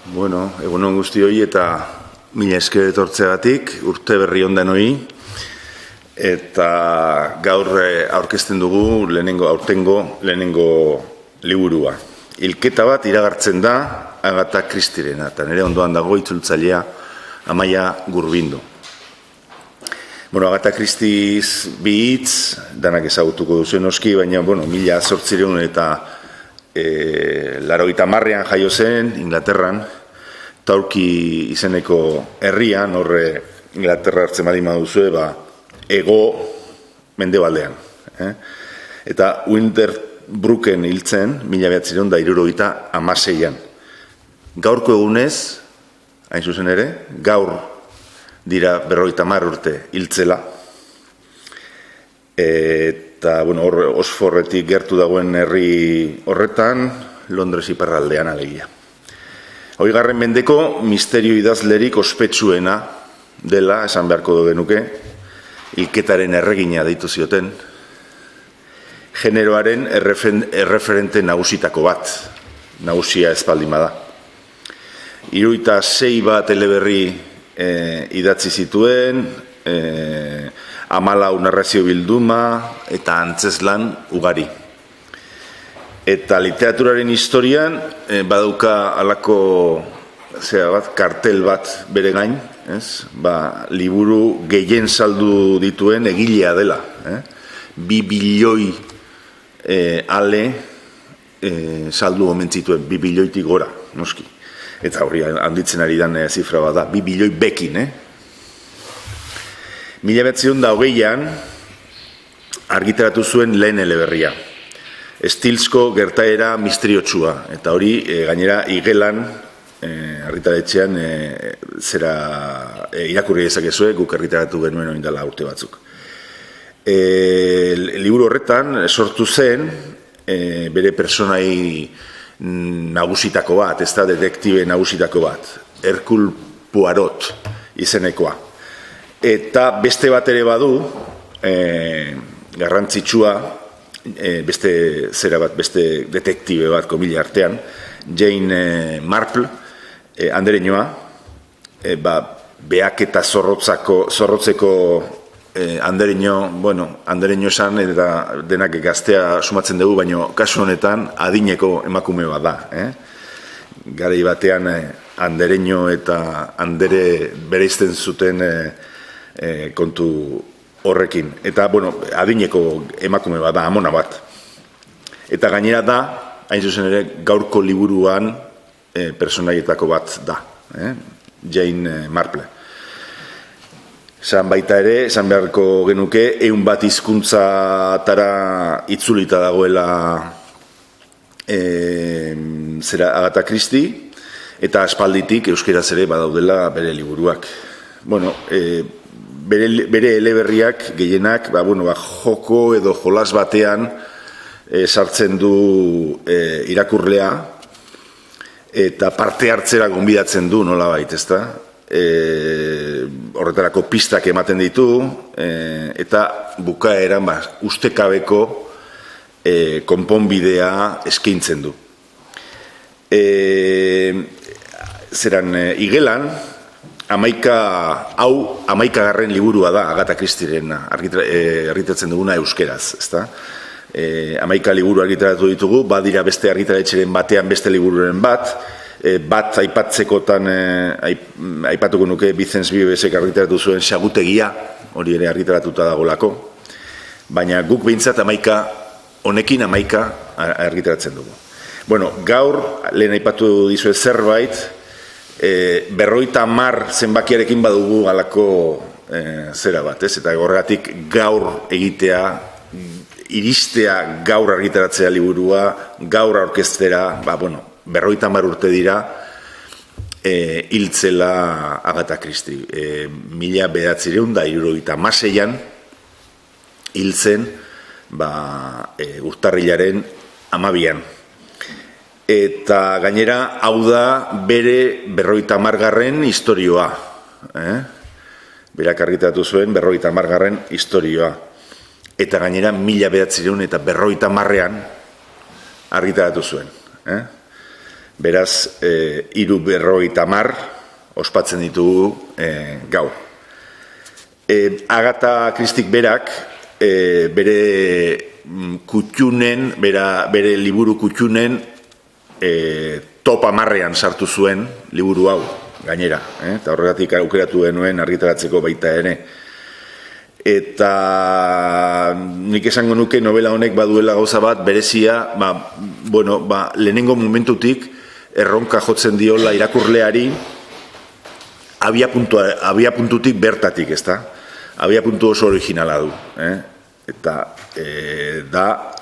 Bueno, egunon guztioi eta mila esker etortzeagatik, urte berri on denoi. Eta gaur aurkezten dugu aurtengo lehenengo liburua. Hilketa bat iragartzen da Agatha Christieren, eta nire ondoan dago itzultzailea Amaia Gurbindu. Bueno, Agatha Christie's bi hitz, danak ezagutuko duzuen noski, baina, bueno, 1800 eta 80ean jaio zen, Inglaterran, Torquay izeneko herrian, horre Inglaterra hartzen badima duzue, ego mendebaldean. Eta Winterbroeken hiltzen, 1976an. Gaurko egunez, hain zuzen ere, gaur dira 50 urte hiltzela, eta, bueno, Oxfordetik gertu dagoen herri horretan, Londres iparraldean alegia. 20. mendeko misterio idazlerik ospetsuena dela, esan beharko genuke, hilketaren erregina deitu zioten, generoaren erreferente nagusitako bat, nagusia ez baldin bada. 76 bat eleberri idatzi zituen, 14 narrazio bilduma eta antzeslan ugari. Eta literaturaren historian badauka halako kartel bat bere gain, liburu gehien saldu dituen egilea dela. 2 bilioi ale saldu omen zituen, 2 bilioitik gora, noski. Eta hori handitzen ari dan zifra bat da, 2 bilioi bekin. 1920an argitaratu zuen lehen eleberria. Stilsko gertaera misteriotsua, eta hori gainera igelan argitaletxean irakurri dezakezue, guk argitaratu genuen oindala urte batzuk. Liburu horretan sortu zen bere personai nagusitako bat, ez da detektibe nagusitako bat, Hercule Poirot izenekoa. Eta beste bat ere badu, garrantzitsua, beste detektibe bat komila artean, Jane Marple, andereñoa, beak eta zorrotzeko andereño esan eta denak gaztea sumatzen dugu, baina kasu honetan adineko emakume bat da. Garai batean andereño eta andere bereizten zuten kontu horrekin. Eta, adineko emakume bat da, amona bat. Eta gainera da, hain zuzen ere, gaurko liburuan personaietako bat da. Jane Marple. Esan baita ere, esan beharko genuke, 100 bat hizkuntzatara itzulita dagoela Agatha Christie, eta aspalditik euskeraz ere badaudela bere liburuak. Bere eleberriak gehienak joko edo jolas batean sartzen du irakurlea eta parte hartzera gonbidatzen du nolabait, ezta? Horretarako pistak ematen ditu eta bukaeran ustekabeko konponbidea eskaintzen du. Igelan, 11. liburua da Agatha Christieren argitaratzen duguna euskeraz, ezta? 11 liburu argitaratu ditugu, badira beste argitaletxeren batean beste libururen bat aipatzekotan aipatuko nuke Vicens Vives-ek argitaratu zuen Xagutegia, hori ere argitaratuta dagolako, baina guk behintzat honekin 11 argitaratzen dugu. Gaur, lehen aipatu dizuet zerbait, 50 zenbakiarekin badugu halako zera bat, ez? Eta horregatik gaur egitea, iristea gaur argitaratzea liburua, gaur aurkeztera, 50 urte dira hiltzela Agatha Christie. 1976an hiltzen urtarrilaren 12an. Eta gainera, hau da bere 50. historioa. Berak argitaratu zuen 50. historioa. Eta gainera, 1950an argitaratu zuen. Beraz, 350 ospatzen ditugu gaur. Agatha Christik berak, bere kutxunen, bere liburu kutxunen top 10ean sartu zuen liburu hau, gainera. Eta horregatik aukeratu genuen argitaratzeko baita ere. Eta nik esango nuke novela honek baduela gauza bat, berezia, lehenengo momentutik erronka jotzen diola irakurleari abiapuntutik bertatik, ezta? Abiapuntu oso originala du. Eta da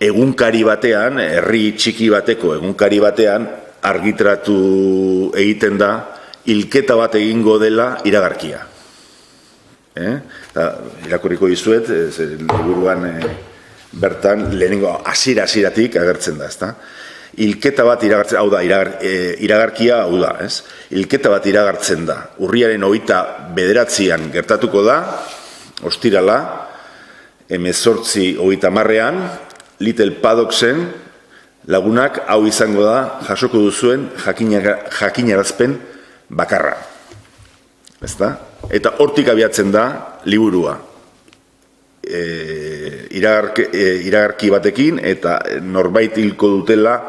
egunkari batean, herri txiki bateko egunkari batean, argitratu egiten da hilketa bat egingo dela iragarkia. Irakurriko dizuet, liburuan bertan lehenengo hasieratik agertzen da, ezta? Hilketa bat iragartzen, hau da, iragarkia hau da, ez? Hilketa bat iragartzen da, urriaren 29an gertatuko da, ostirala, 18:30 Little Paddocksen lagunak hau izango da jasoko duzuen jakinarazpen bakarra. Ezta? Eta hortik abiatzen da liburua. Iragarki batekin eta norbait hilko dutela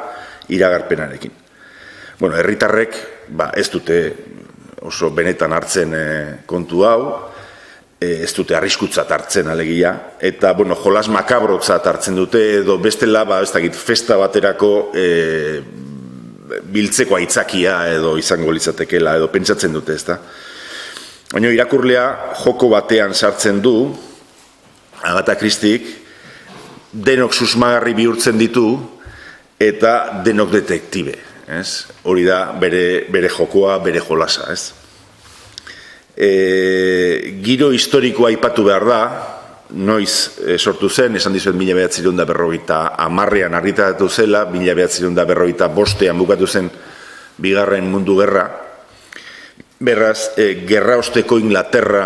iragarpenarekin. Bueno, herritarrek ez dute oso benetan hartzen kontu hau, ez dute arriskutzat hartzen alegia, eta jolas makabrotzat hartzen dute, edo bestela, ez dakit, festa baterako biltzeko aitzakia edo izango litzatekeela, edo pentsatzen dute, ezta? Baina irakurlea joko batean sartzen du, Agatha Christik, denok susmagarri bihurtzen ditu, eta denok detektibe, ez? Hori da bere jokoa, bere jolasa, ez? Giro historikoa aipatu behar da, noiz sortu zen, esan dizuet 1950an argitaratu zela, 1945an bukatu zen Bigarren Mundu Gerra. Beraz, gerra osteko Inglaterra,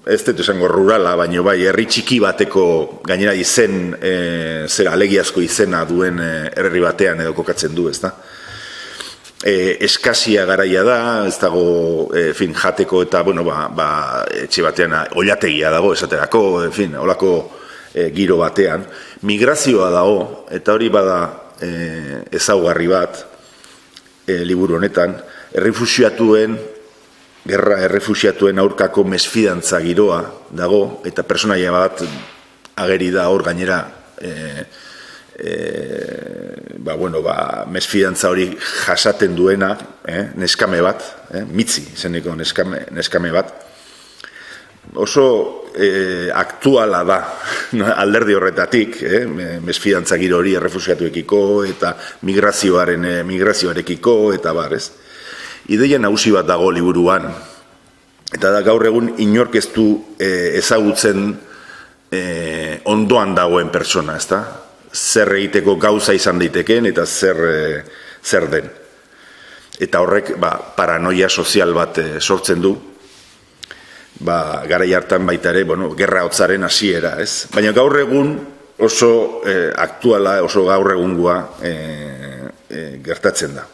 ez dut esango rurala, baina bai, herri txiki bateko gainera izen, alegiazko izena duen herri batean edo kokatzen du, ezta? Eskasia garaia da, ez dago jateko eta etxe batean oilategia dago esaterako, holako giro batean. Migrazioa dago, eta hori bada ezaugarri bat liburu honetan, gerra errefuxiatuen aurkako mesfidantza giroa dago, eta personaia bat ageri da hor gainera mesfidantza hori jasaten duena, neskame bat, mitzi izeneko neskame bat, oso aktuala da alderdi horretatik, mesfidantza giro hori errefuxiatuekiko eta migrazioarekiko eta bar, ez? Ideia nagusi bat dago liburuan, eta da gaur egun inork ez du ezagutzen ondoan dagoen persona, ezta? Zer egiteko gauza izan daiteken eta zer den. Eta horrek paranoia sozial bat sortzen du, garai hartan baita ere, gerra hotzaren hasiera, ez? Baina gaur egun oso aktuala, oso gaur egungoa gertatzen da.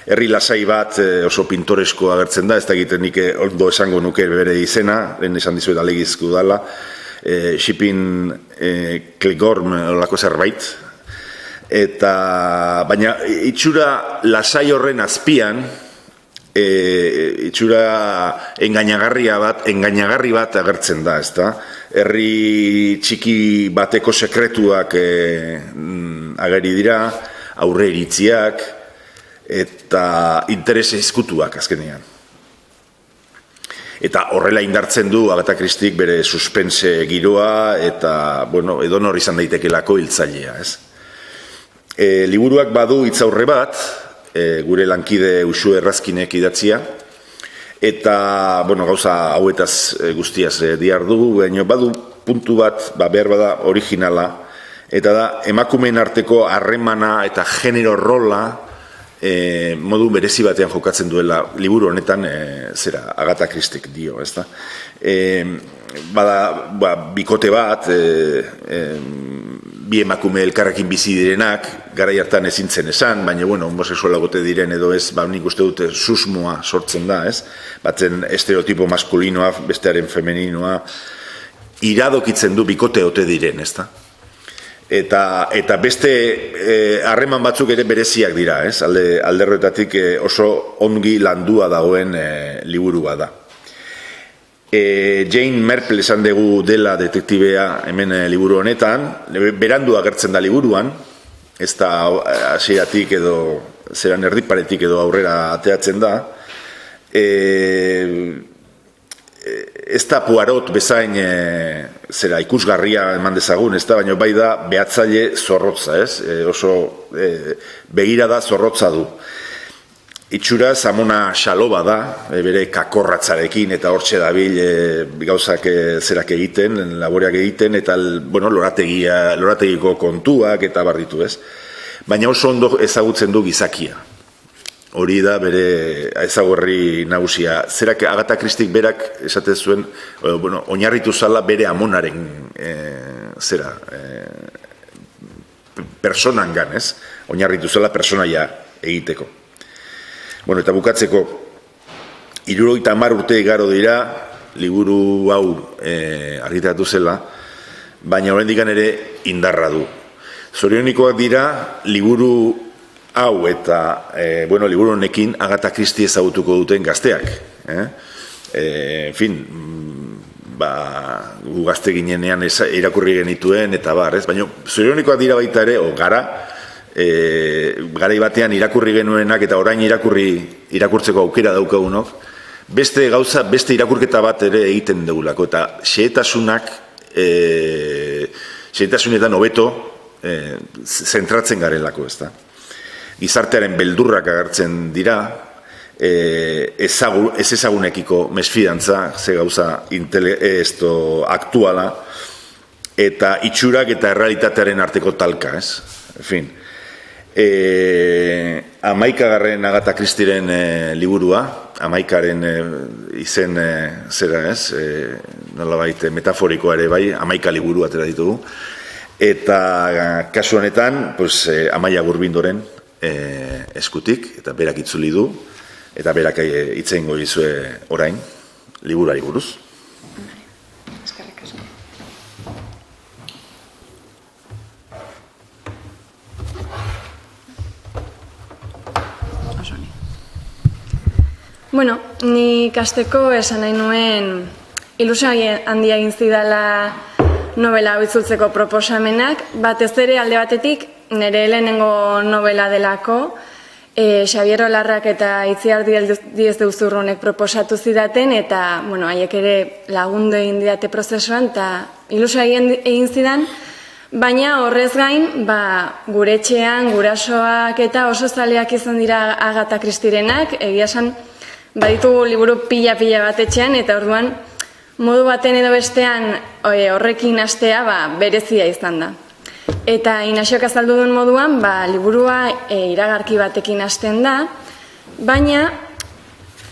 Herri lasai bat oso pintoresko agertzen da, ez da egiten nik ondo esango nuke bere izena, lehen esan dizuet alegizku dala, Shipping Clegorm olako zerbait, baina itxura lasai horren azpian, itxura engainagarri bat agertzen da, ezta? Herri txiki bateko sekretuak ageri dira, aurre iritziak, eta interese izkutuak azkenean. Eta horrela indartzen du Agatha Christik bere suspense giroa eta, edonor izan daitekelako hiltzailea, ez? Liburuak badu hitzaurre bat, gure lankide Uxue Errazkinek idatzia, eta, gauza hauetaz guztiaz diardu, baina badu puntu bat, behar bada originala, eta da, emakumeen arteko harremana eta genero rola modu berezi batean jokatzen duela liburu honetan Agatha Christik dio, ezta? Bada bikote bat, bi emakume elkarrekin bizi direnak, garai hartan ezin zen esan, baina, bueno, homosexualagote diren edo ez, nik uste dute susmoa sortzen da, ez? Batzen estereotipo maskulinoa, bestearen femeninoa, iradokitzen du bikote ote diren, ez da? Eta beste harreman batzuk ere bereziak dira, ez? Alderroetatik oso ongi landua dagoen liburua da. Jane Marple esan dugu dela detektibea hemen liburu honetan, berandu agertzen da liburuan, ez da hasieratik edo zeran erdiparetik edo aurrera ateatzen da. Ez da Poirot bezain zera ikusgarria eman dezagun, ez da, baina bai da behatzaile zorrotza, ez? Oso begirada zorrotza du. Itxura Zamona Xaloba da, bere kakorratzarekin eta hortxe dabil gauzak zerak egiten, laboreak egiten, eta lorategiko kontuak eta barritu, ez? Baina oso ondo ezagutzen du gizakia. Hori da bere ezagorri nagusia. Zerak Agatha Christik berak esaten zuen, oinarritu zala bere amonaren personangan, ez? Oinarritu zala personaia egiteko. Eta bukatzeko, 70 urte igaro dira, liburu hau argitaratu zela, baina oraindik ere indarra du. Zorionikoak dira, liburu hau eta, liburu honekin Agatha Christie ezagutuko duten gazteak. En fin, gu gazte ginenean irakurri genituen eta bar, ez? Baina zorionikoak dira baita ere, garai batean irakurri genuenak eta orain irakurtzeko aukera daukagunok, beste irakurketa bat ere egiten dugulako, eta xehetasunetan hobeto zentratzen garelako, ez da. Gizartearen beldurrak agertzen dira, ez ezagunekiko mesfidantza, ze gauza aktuala, eta itxurak eta errealitatearen arteko talka, ez? En fin. 11. Agatha Christieren liburua, 11. izen zera ez, nolabait metaforikoa ere bai, 11 liburu atera ditugu, eta kasu honetan, Amaia Gurbindoren eskutik, eta berak itzuli du, eta berak hitz egingo dizue orain, liburuari buruz. Ni ikasteko esan nahi nuen ilusio handia egin zidala novela hau itzultzeko proposamenak, batez ere alde batetik nire lehenengo novela delako, Xabier Olarrak eta Itziar Diez de Uzurronek proposatu zidaten, eta haiek ere lagundu egin didate prozesuan, eta ilusio egin zidan, baina horrez gain, gure etxean, gurasoak eta oso zaleak izan dira Agatha Christierenak, egia esan, baditugu liburu pila bat etxean, eta orduan modu baten edo bestean horrekin hastea berezia izan da. Eta Inaxiok azaldu duen moduan, liburua iragarki batekin hasten da, baina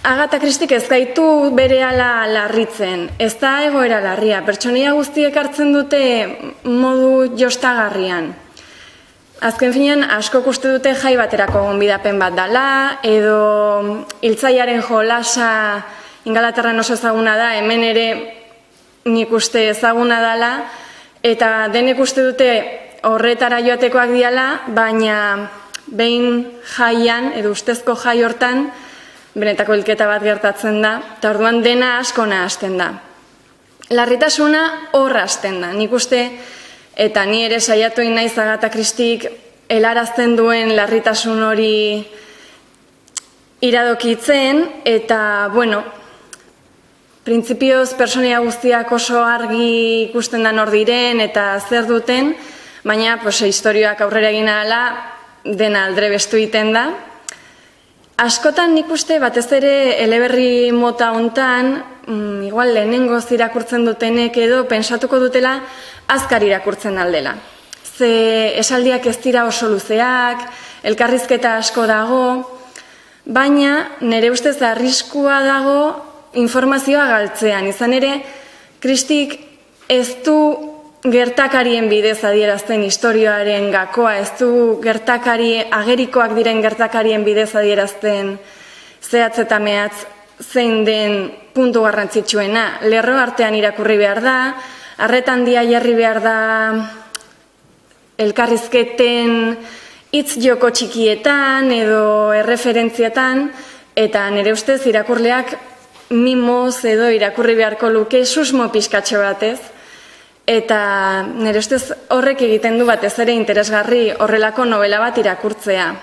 Agatha Christik ez gaitu berehala larritzen, ez da egoera larria, pertsonaia guztiek hartzen dute modu jostagarrian. Azken finean, askok uste dute jai baterako gonbidapen bat dala, edo hiltzaiaren jolasa Ingalaterran oso ezaguna da, hemen ere nik uste ezaguna dala, eta denek uste dute horretara joatekoak diala, baina behin jaian, edo ustezko jai hortan, benetako hilketa bat gertatzen da, eta orduan dena askona hasten da. Larritasuna horra hasten da, nik uste, eta ni ere saiatu naiz Agatha Christik helarazten duen larritasun hori iradokitzen, eta, printzipioz pertsonaia guztiak oso argi ikusten da nor diren eta zer duten, baina istorioak aurrera egin ahala dena aldrebestu egiten da. Askotan nik uste batez ere eleberri mota hontan, igual lehenengoz irakurtzen dutenek edo pentsatuko dutela azkar irakurtzen aldela. Ze esaldiak ez dira oso luzeak, elkarrizketa asko dago, baina nire ustez arriskua dago informazioa galtzean. Izan ere, Christik ez du gertakarien bidez adierazten istorioaren gakoa, ez du agerikoak diren gertakarien bidez adierazten zehatz eta mehatz zein den puntu garrantzitsuena. Lerro artean irakurri behar da, arreta handia jarri behar da elkarrizketen hitz joko txikietan edo erreferentzietan, eta nire ustez irakurleak mimoz edo irakurri beharko luke susmo pixkatxo batez, eta nire ustez horrek egiten du batez ere interesgarri horrelako novela bat irakurtzea.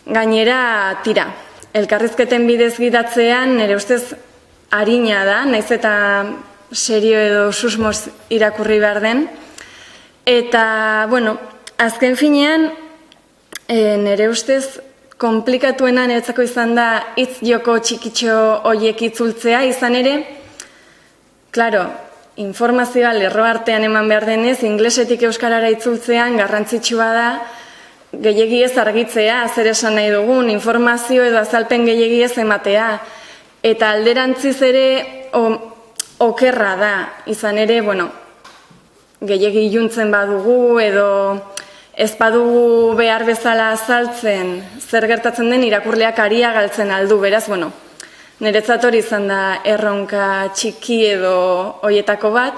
Gainera, tira, elkarrizketen bidez gidatzean nire ustez arina da, naiz eta serio edo susmoz irakurri behar den. Eta, bueno, azken finean, nire ustez komplikatuena niretzako izan da hitz joko txikitxo horiek itzultzea, izan ere, klaro, informazioa lerro artean eman behar denez, inglesetik euskarara itzultzean garrantzitsua da gehiegi ez argitzea, zer esan nahi dugun, informazio edo azalpen gehiegi ez ematea. Eta alderantziz ere okerra da, izan ere, bueno, gehiegi iluntzen badugu edo ez badugu behar bezala azaltzen zer gertatzen den irakurleak aria galtzen aldu, beraz, bueno, niretzat hori izan da erronka txiki edo hoietako bat.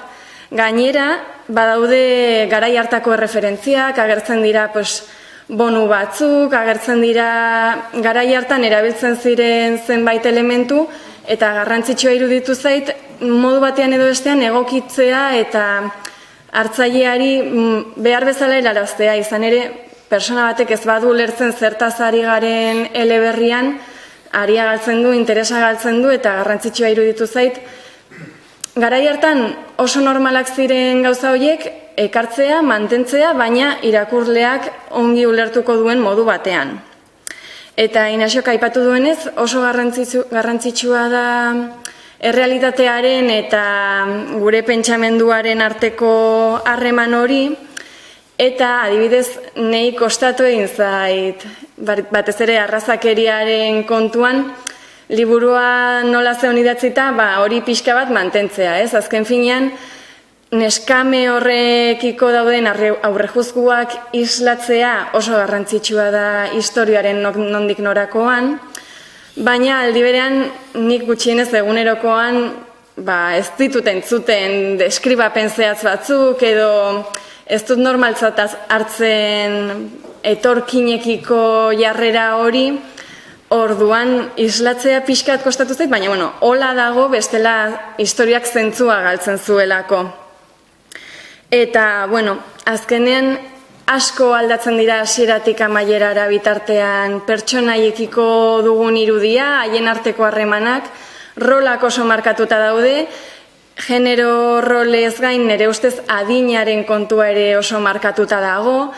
Gainera, badaude garai hartako erreferentziak, agertzen dira bonu batzuk, agertzen dira garai hartan erabiltzen ziren zenbait elementu, eta garrantzitsua iruditu zait, modu batean edo bestean egokitzea eta hartzaileari behar bezala helaraztea, izan ere, persona batek ez badu lertzen zertaz ari garen eleberrian, aria galtzen du, interesa galtzen du, eta garrantzitsua iruditu zait. Garai hartan oso normalak ziren gauza horiek, ekartzea, mantentzea, baina irakurleak ongi ulertuko duen modu batean. Eta Inaxiok aipatu duenez, oso garrantzitsua da errealitatearen eta gure pentsamenduaren arteko harreman hori, eta adibidez nei kostatu egin zait, batez ere arrazakeriaren kontuan, liburua nola zeon idatzita, hori pixka bat mantentzea, ez? Azken finean, neskame horrekiko dauden aurrejuzguak islatzea oso garrantzitsua da historiaren nondik norakoan, baina aldi berean nik gutxienez egunerokoan ez ditut entzuten deskribapen zehatz batzuk edo ez dut normaltzat hartzen etorkinekiko jarrera hori, orduan islatzea pixkat kostatu zait, baina hola dago bestela historiak zentzua galtzen zuelako. Eta, azkenean asko aldatzen dira hasieratik amaierara bitartean pertsonaiekiko dugun irudia, haien arteko harremanak, rolak oso markatuta daude, genero rolez gain nire ustez adinaren kontua ere oso markatuta dago,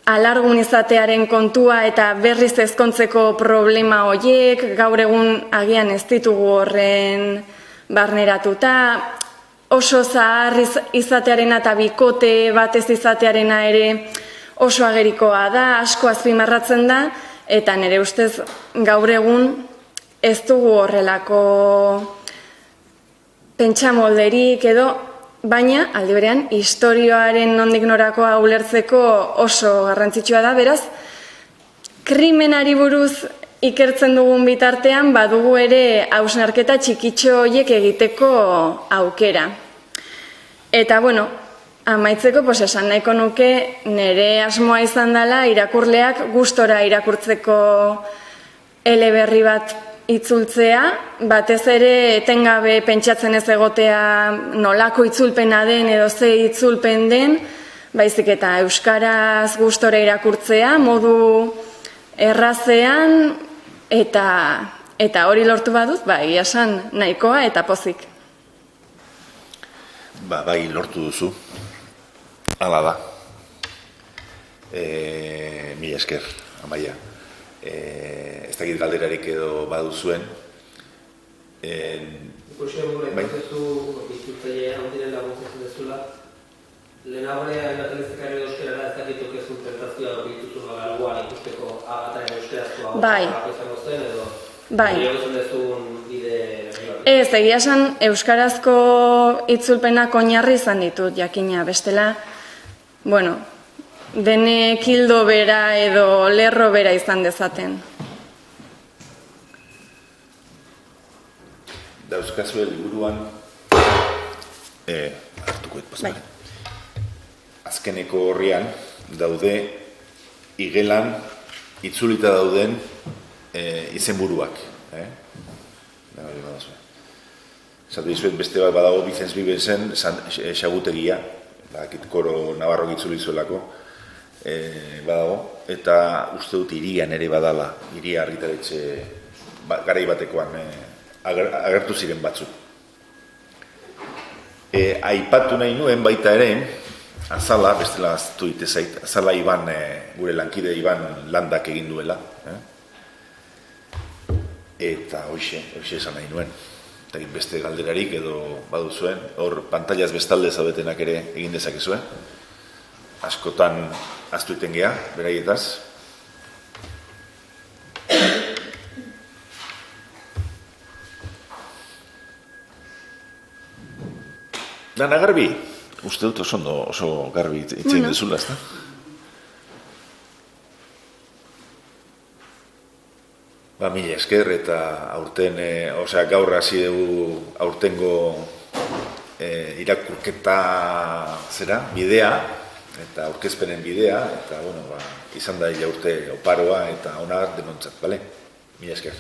alargun izatearen kontua eta berriz ezkontzeko problema horiek, gaur egun agian ez ditugu horren barneratuta, oso zahar izatearena eta bikote batez izatearena ere oso agerikoa da, asko azpimarratzen da, eta nire ustez gaur egun ez dugu horrelako pentsamolderik edo, baina aldi berean historioaren nondik norakoa ulertzeko oso garrantzitsua da, beraz, krimenari buruz ikertzen dugun bitartean badugu ere hausnarketa txikitxo horiek egiteko aukera. Eta, amaitzeko esan nahiko nuke nire asmoa izan dela irakurleak gustora irakurtzeko eleberri bat itzultzea, batez ere etengabe pentsatzen ez egotea nolako itzulpena den edo ze itzulpen den, baizik eta euskaraz gustora irakurtzea, modu errazean, eta hori lortu badut, egia esan nahikoa eta pozik. Bai, lortu duzu. Hala da. Mila esker, Amaia. Ez dakit galderarik edo baduzuen. Ikusten gure prozesu itzultzaile handiren laguntzatzen dezula, lehenagore hainbatelezekari euskerara ez dakituk ezun tentazioa dituzun algoan ikusteko agataren euskarazkoa izango zen edo Bai. Iragutzen dezun bide... Ez, egia esan euskarazko itzulpenak oinarri izan ditut, jakina, bestela, bueno, denek hildo bera edo lerro bera izan dezaten. Dauzkazue liburuan, hartuko Bai. Azkeneko horrian daude igelan itzulita dauden izenburuak. Zatu dizuet beste bat badago Vicens Vivensen xagutegia, bakit koro Navarro itzulizuelako, badago, eta uste dut irian ere badala, iria argitaletxe garai batekoan agertu ziren batzuk. Aipatu nahi nuen baita ere, Azala, bestela aztu itezait, Azala Iban, gure lankide Iban Landak egin duela. Eta hoxe esan nahi nuen. Eta beste galderarik edo baduzuen, hor pantailaz bestalde zaudetenak ere egin dezakezue. Askotan aztu iten gea, beraietaz. Dana garbi, uste dut oso garbi itzen dezula, ezta? Mila esker eta aurten, gaur hasi dugu aurtengo irakurketa bidea, eta aurkezpenen bidea, eta izan da urte oparoa eta ona denontzat, bale? Mila esker.